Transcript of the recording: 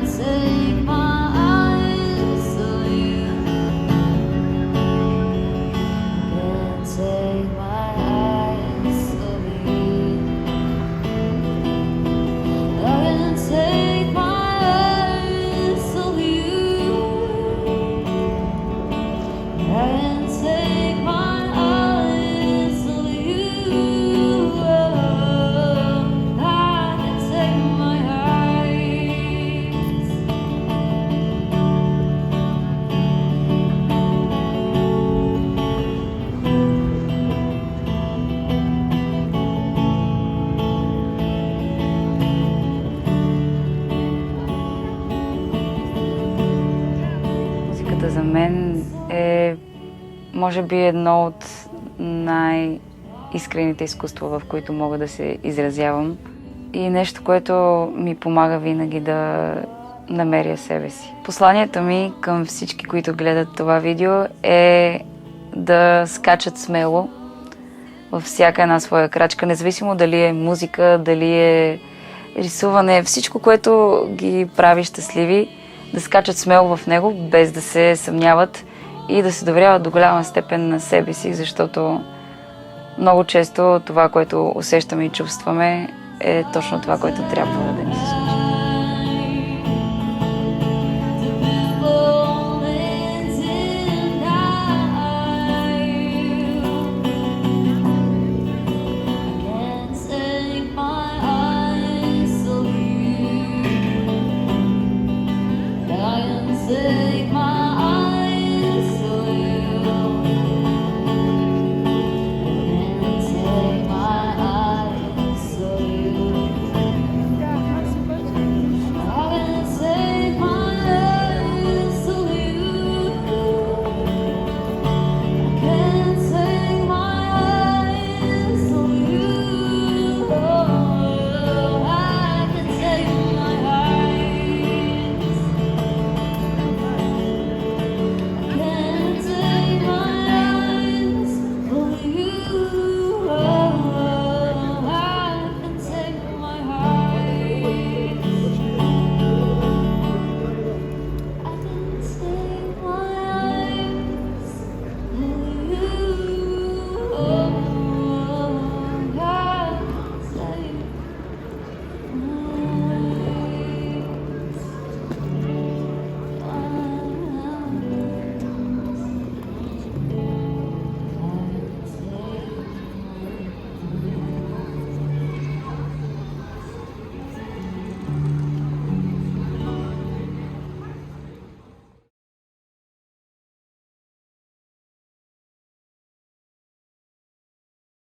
take my eyes off you. Can't take my eyes off you. I can't take my eyes off you. I can't take my eyes off you. I can't take my eyes. Музиката за мен е, може би, едно от най-искрените изкуства, в които мога да се изразявам. И нещо, което ми помага винаги да намеря себе си. Посланието ми към всички, които гледат това видео, е да скачат смело във всяка една своя крачка, независимо дали е музика, дали е рисуване, всичко, което ги прави щастливи, да скачат смело в него, без да се съмняват и да се доверяват до голяма степен на себе си, защото много често това, което усещаме и чувстваме, е точно това, което трябва да ни се случи. Say